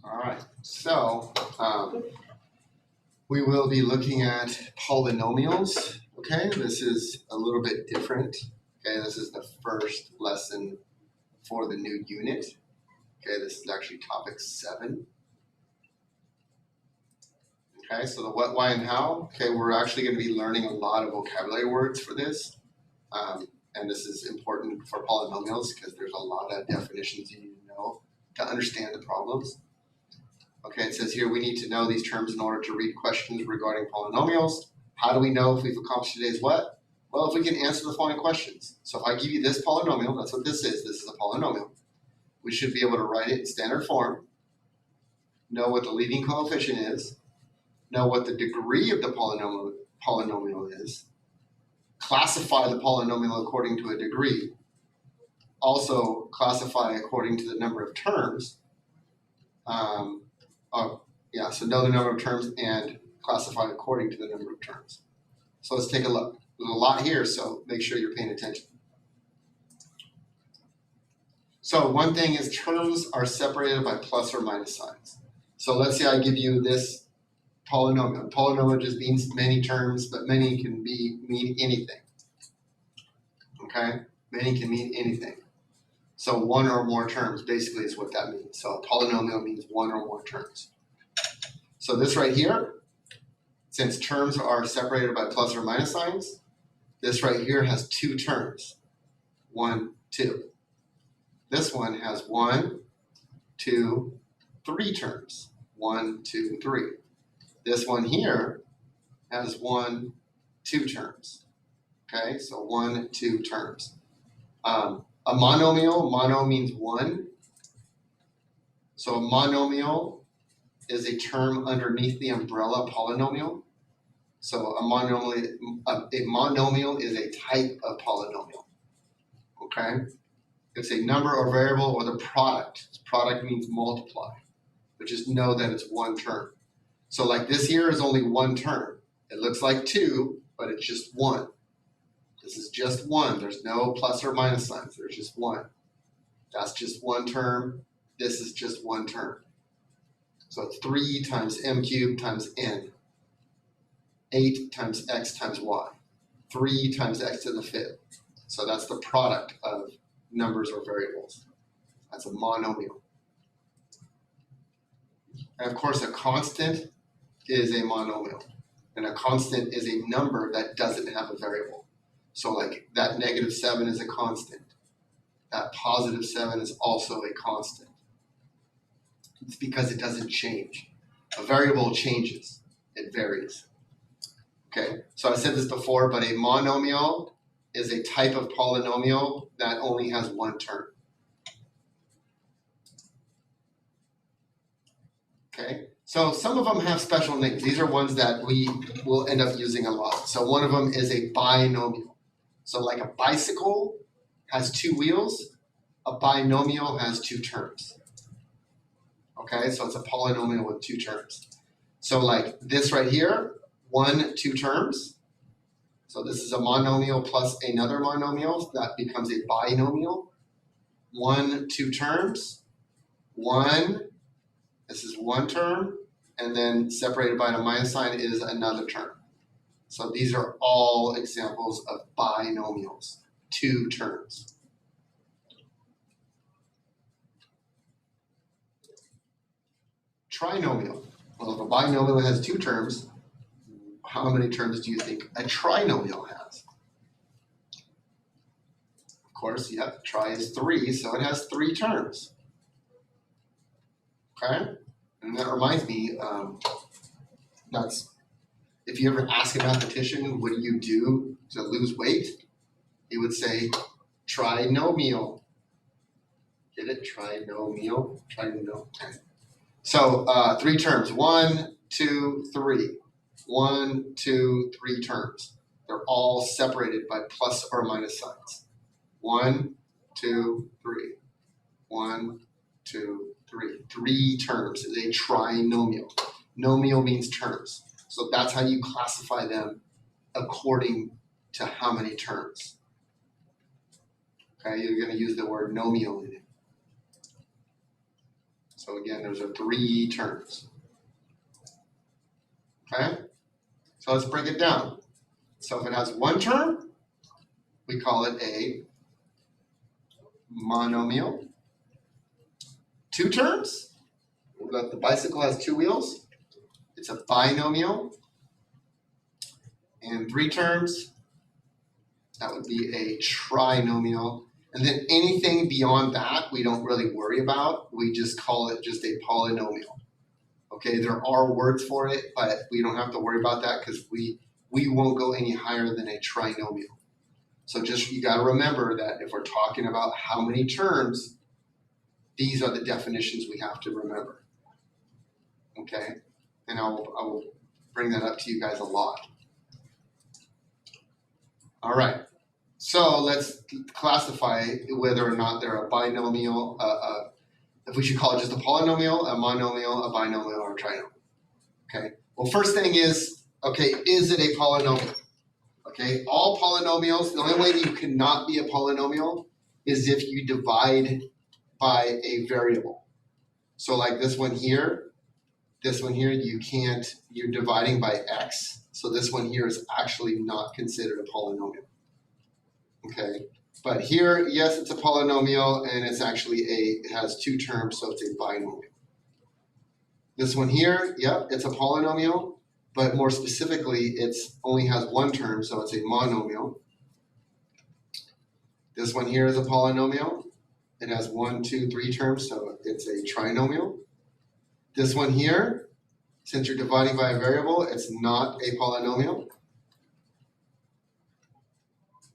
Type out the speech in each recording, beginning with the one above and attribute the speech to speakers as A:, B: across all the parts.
A: All right, so we will be looking at polynomials. Okay, this is a little bit different. Okay, this is the first lesson for the new unit. Okay, this is actually topic 7. Okay, so the what, why, and how. Okay, we're actually going to be learning a lot of vocabulary words for this. And this is important for polynomials because there's a lot of definitions you need to know to understand the problems. Okay, it says here we need to know these terms in order to read questions regarding polynomials. How do we know if we've accomplished today's what? Well, if we can answer the following questions. So if I give you this polynomial, that's what this is. This is a polynomial. We should be able to write it in standard form, know what the leading coefficient is, know what the degree of the polynomial is, classify the polynomial according to a degree, also classify according to the number of terms. So know the number of terms and classify according to the number of terms. So let's take a look. There's a lot here, so make sure you're paying attention. So one thing is terms are separated by plus or minus signs. So let's say I give you this polynomial. Polynomial just means many terms, but many can mean anything. Okay? Many can mean anything. So one or more terms basically is what that means. So a polynomial means one or more terms. So this right here, since terms are separated by plus or minus signs, this right here has 2 terms. 1, 2. This one has 1, 2, 3 terms. 1, 2, 3. This one here has 1, 2 terms. Okay, so 1, 2 terms. A monomial, mono means 1. So a monomial is a term underneath the umbrella polynomial. So a monomial is a type of polynomial. Okay? It's a number or variable or the product. Product means multiply, but just know that it's 1 term. So like this here is only 1 term. It looks like 2, but it's just 1. This is just 1. There's no plus or minus signs. There's just 1. That's just 1 term. This is just 1 term. So it's 3 times m cubed times n. 8 times x times y. 3 times x to the 5th. So that's the product of numbers or variables. That's a monomial. And of course, a constant is a monomial. And a constant is a number that doesn't have a variable. So like that -7 is a constant. That +7 is also a constant. It's because it doesn't change. A variable changes. It varies. Okay, so I said this before, but a monomial is a type of polynomial that only has 1 term. Okay, so some of them have special names. These are ones that we will end up using a lot. So one of them is a binomial. So like a bicycle has 2 wheels, a binomial has 2 terms. Okay, so it's a polynomial with 2 terms. So like this right here, 1, 2 terms. So this is a monomial plus another monomial. That becomes a binomial. 1, 2 terms. 1, this is 1 term. And then separated by a minus sign is another term. So these are all examples of binomials. 2 terms. Trinomial. Well, if a binomial has 2 terms, how many terms do you think a trinomial has? Of course, yeah, tri is 3, so it has 3 terms. Okay? And that reminds me, that's if you ever ask a mathematician, what do you do to lose weight? He would say, trinomial. Get it? Trinomial. Trinomial. Okay. So 3 terms. 1, 2, 3. 1, 2, 3 terms. They're all separated by plus or minus signs. 1, 2, 3. 1, 2, 3. 3 terms is a trinomial. Nomial means terms. So that's how you classify them according to how many terms. Okay, you're going to use the word nomial in it. So again, those are 3 terms. Okay? So let's break it down. So if it has 1 term, we call it a monomial. 2 terms, the bicycle has 2 wheels, it's a binomial. And 3 terms, that would be a trinomial. And then anything beyond that, we don't really worry about. We just call it just a polynomial. Okay, there are words for it, but we don't have to worry about that because we won't go any higher than a trinomial. So just, you gotta remember that if we're talking about how many terms, these are the definitions we have to remember. Okay, and I will bring that up to you guys a lot. All right, so let's classify whether or not they're a binomial, if we should call it just a polynomial, a monomial, a binomial, or a trinomial. Okay, well, first thing is, okay, is it a polynomial? Okay, all polynomials, the only way that you cannot be a polynomial is if you divide by a variable. So like this one here, you can't, you're dividing by x. So this one here is actually not considered a polynomial. Okay, but here, yes, it's a polynomial and it's actually it has 2 terms, so it's a binomial. This one here, yep, it's a polynomial, but more specifically, it's only has 1 term, so it's a monomial. This one here is a polynomial. It has 1, 2, 3 terms, so it's a trinomial. This one here, since you're dividing by a variable, it's not a polynomial.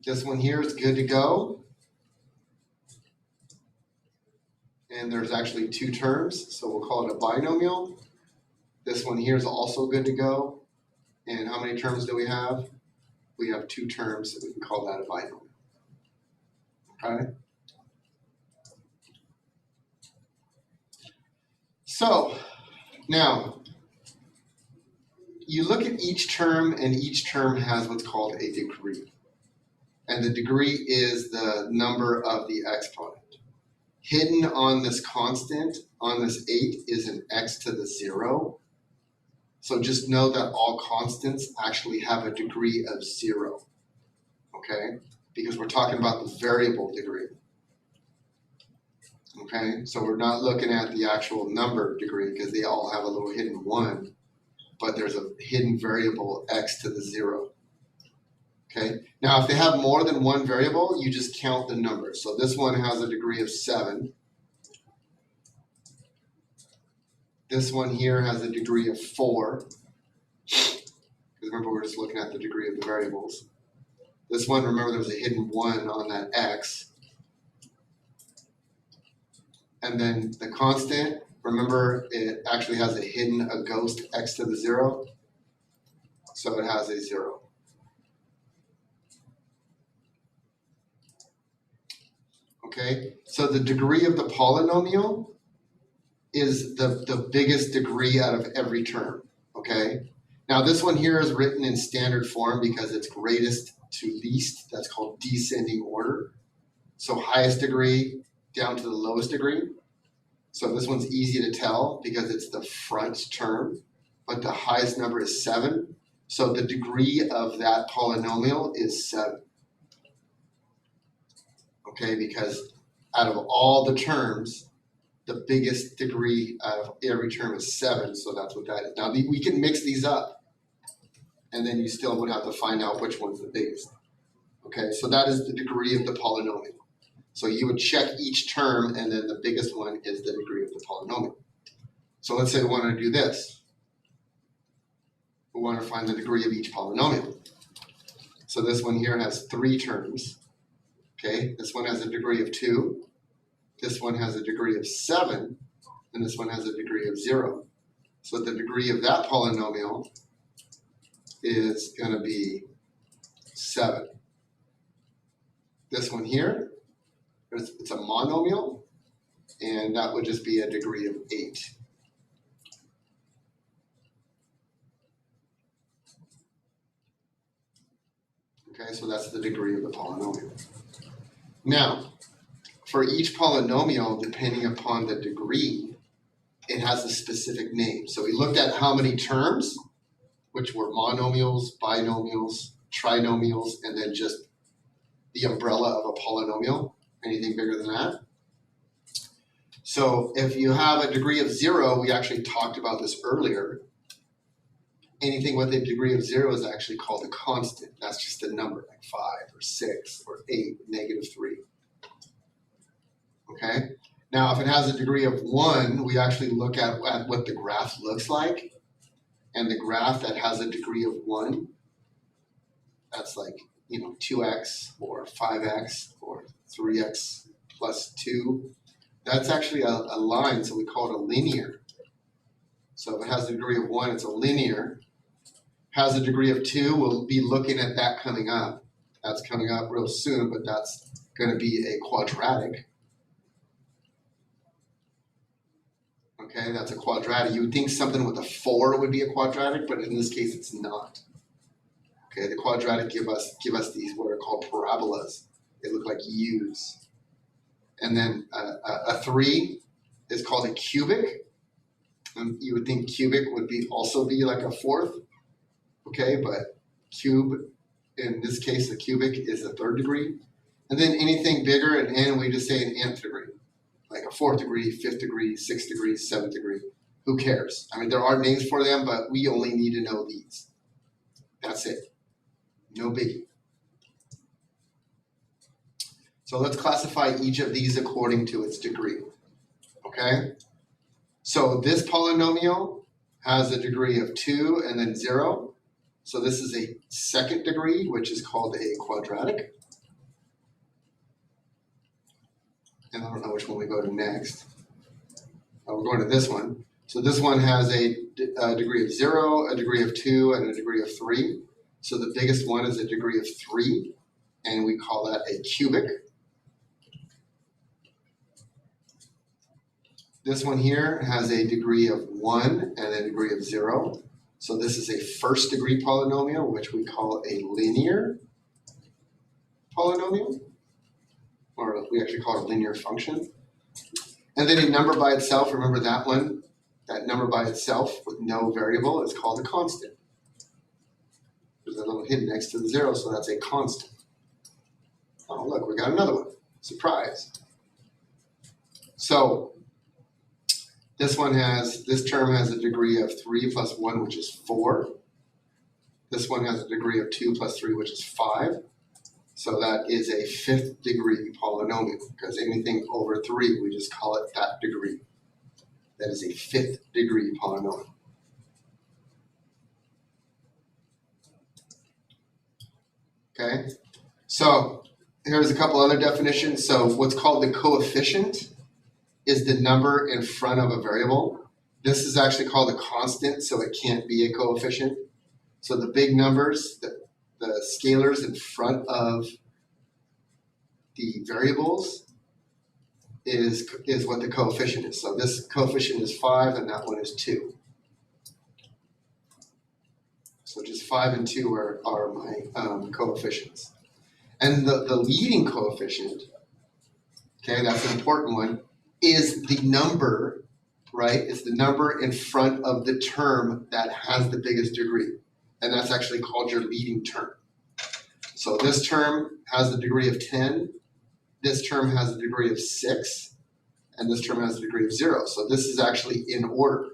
A: This one here is good to go. And there's actually 2 terms, so we'll call it a binomial. This one here is also good to go. And how many terms do we have? We have 2 terms, so we can call that a binomial. Okay? So, now, you look at each term, and each term has what's called a degree. And the degree is the number of the exponent. Hidden on this constant, on this 8, is an x to the 0. So just know that all constants actually have a degree of 0. Okay? Because we're talking about the variable degree. Okay? So we're not looking at the actual number degree because they all have a little hidden 1. But there's a hidden variable x to the 0. Okay, now if they have more than 1 variable, you just count the numbers. So this one has a degree of 7. This one here has a degree of 4. Because remember, we're just looking at the degree of the variables. This one, remember, there was a hidden 1 on that x. And then the constant, remember, it actually has a ghost x to the 0. So it has a 0. Okay, so the degree of the polynomial is the biggest degree out of every term. Okay, now this one here is written in standard form because it's greatest to least. That's called descending order. So highest degree down to the lowest degree. So this one's easy to tell because it's the front term, but the highest number is 7. So the degree of that polynomial is 7. Okay, because out of all the terms, the biggest degree out of every term is 7, so that's what that is. Now, we can mix these up, and then you still would have to find out which one's the biggest. Okay, so that is the degree of the polynomial. So you would check each term, and then the biggest one is the degree of the polynomial. So let's say we want to do this. We want to find the degree of each polynomial. So this one here has 3 terms. Okay, this one has a degree of 2, this one has a degree of 7, and this one has a degree of 0. So the degree of that polynomial is going to be 7. This one here, it's a monomial, and that would just be a degree of 8. Okay, so that's the degree of the polynomial. Now, for each polynomial, depending upon the degree, it has a specific name. So we looked at how many terms, which were monomials, binomials, trinomials, and then just the umbrella of a polynomial. Anything bigger than that? So if you have a degree of 0, we actually talked about this earlier. Anything with a degree of 0 is actually called a constant. That's just a number, like 5 or 6 or 8, -3. Okay? Now, if it has a degree of 1, we actually look at what the graph looks like. And the graph that has a degree of 1, that's like, 2x or 5x or 3x plus 2. That's actually a line, so we call it a linear. So if it has a degree of 1, it's a linear. Has a degree of 2, we'll be looking at that coming up. That's coming up real soon, but that's going to be a quadratic. Okay, that's a quadratic. You would think something with a 4 would be a quadratic, but in this case, it's not. Okay, the quadratic give us these what are called parabolas. They look like U's. And then a 3 is called a cubic. And you would think cubic would also be like a 4th. Okay, but cube, in this case, the cubic is a 3rd degree. And then anything bigger, an n, we just say an nth degree. Like a 4th degree, 5th degree, 6th degree, 7th degree. Who cares? I mean, there are names for them, but we only need to know these. That's it. No biggie. So let's classify each of these according to its degree. Okay? So this polynomial has a degree of 2 and then 0. So this is a 2nd degree, which is called a quadratic. And I don't know which one we go to next. We're going to this one. So this one has a degree of 0, a degree of 2, and a degree of 3. So the biggest one is a degree of 3, and we call that a cubic. This one here has a degree of 1 and a degree of 0. So this is a 1st degree polynomial, which we call a linear polynomial, or we actually call it a linear function. And then a number by itself, remember that one? That number by itself with no variable is called a constant. There's a little hidden next to the 0, so that's a constant. Oh, look, we got another one. Surprise. So this term has a degree of 3 plus 1, which is 4. This one has a degree of 2 plus 3, which is 5. So that is a 5th degree polynomial, because anything over 3, we just call it that degree. That is a 5th degree polynomial. Okay, so here's a couple other definitions. So what's called the coefficient is the number in front of a variable. This is actually called a constant, so it can't be a coefficient. So the big numbers, the scalars in front of the variables is what the coefficient is. So this coefficient is 5 and that one is 2. So just 5 and 2 are my coefficients. And the leading coefficient, okay, that's an important one, is the number, right? It's the number in front of the term that has the biggest degree. And that's actually called your leading term. So this term has a degree of 10. This term has a degree of 6. And this term has a degree of 0. So this is actually in order.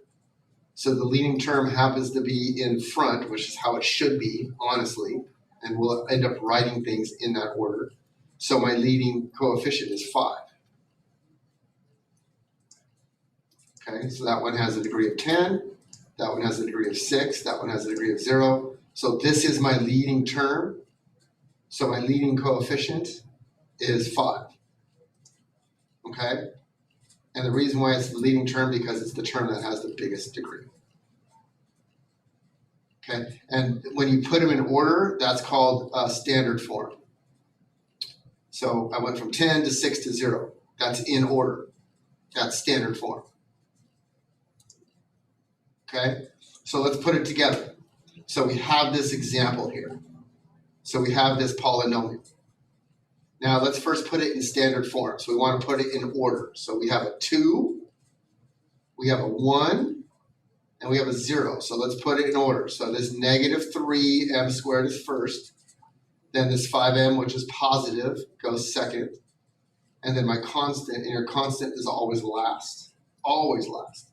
A: So the leading term happens to be in front, which is how it should be, honestly. And we'll end up writing things in that order. So my leading coefficient is 5. Okay, so that one has a degree of 10. That one has a degree of 6. That one has a degree of 0. So this is my leading term. So my leading coefficient is 5. Okay? And the reason why it's the leading term, because it's the term that has the biggest degree. Okay? And when you put them in order, that's called standard form. So I went from 10 to 6 to 0. That's in order. That's standard form. Okay? So let's put it together. So we have this example here. So we have this polynomial. Now let's first put it in standard form. So we want to put it in order. So we have a 2, we have a 1 and we have a 0. So let's put it in order. So this negative 3m squared is first. Then this 5m, which is positive, goes second. And then my constant, and your constant is always last. Always last.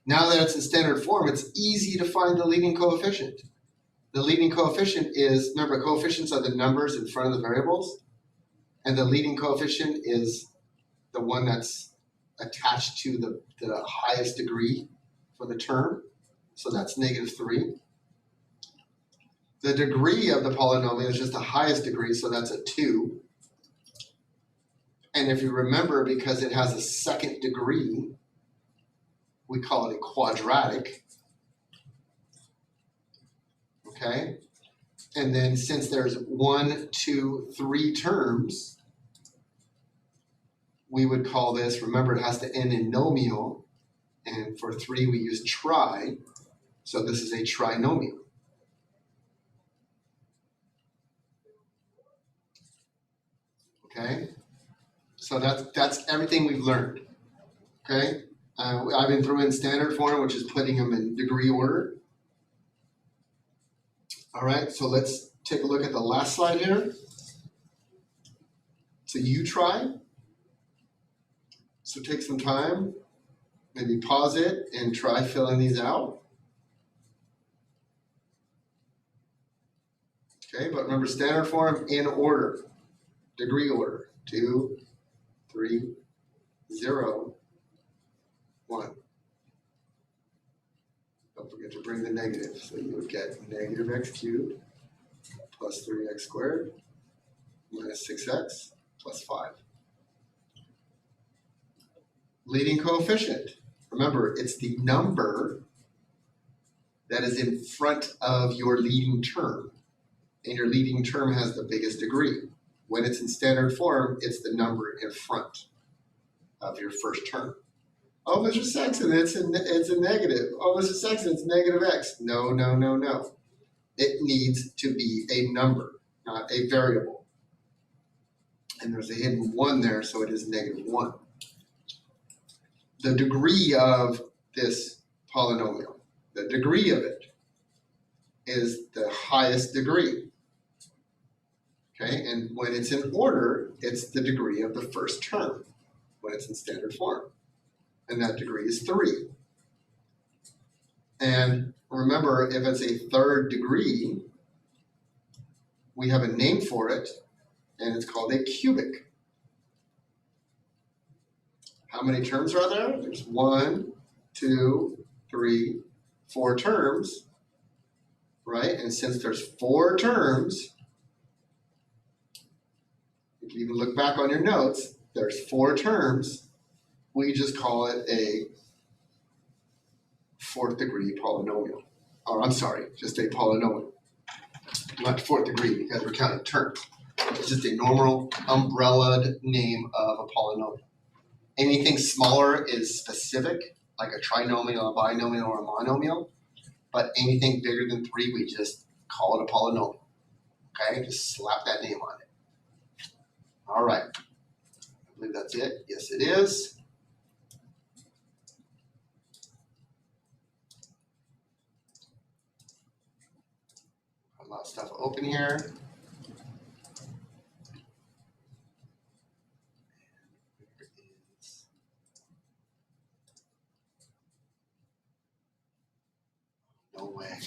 A: Now that it's in standard form, it's easy to find the leading coefficient. The leading coefficient is, remember, coefficients are the numbers in front of the variables. And the leading coefficient is the one that's attached to the highest degree for the term. So that's negative 3. The degree of the polynomial is just the highest degree, so that's a 2. And if you remember, because it has a second degree, we call it a quadratic. Okay? And then since there's 1, 2, 3 terms, we would call this, remember it has to end in nomial, and for 3 we use tri, so this is a trinomial. Okay? So that's everything we've learned. Okay? I've been through in standard form, which is putting them in degree order. All right, so let's take a look at the last slide here. So you try. So take some time, maybe pause it and try filling these out. Okay, but remember standard form in order, degree order, 2, 3, 0, 1. Don't forget to bring the negative. So you would get negative x cubed plus 3x squared minus 6x plus 5. Leading coefficient. Remember, it's the number that is in front of your leading term. And your leading term has the biggest degree. When it's in standard form, it's the number in front of your first term. Oh, Mr. Sexton, it's a negative. Oh, Mr. Sexton, it's negative x. No, no, no, no. It needs to be a number, not a variable. And there's a hidden 1 there, so it is negative 1. The degree of this polynomial, the degree of it, is the highest degree. Okay, and when it's in order, it's the degree of the first term when it's in standard form. And that degree is 3. And remember, if it's a third degree, we have a name for it, and it's called a cubic. How many terms are there? There's 1, 2, 3, 4 terms, right? And since there's 4 terms, you can even look back on your notes, there's 4 terms, we just call it a 4th degree polynomial. Or I'm sorry, just a polynomial. Not 4th degree because we're counting terms. It's just a normal umbrellaed name of a polynomial. Anything smaller is specific, like a trinomial, a binomial, or a monomial. But anything bigger than 3, we just call it a polynomial. Okay, just slap that name on it. All right, I believe that's it. Yes, it is. A lot of stuff open here. No way.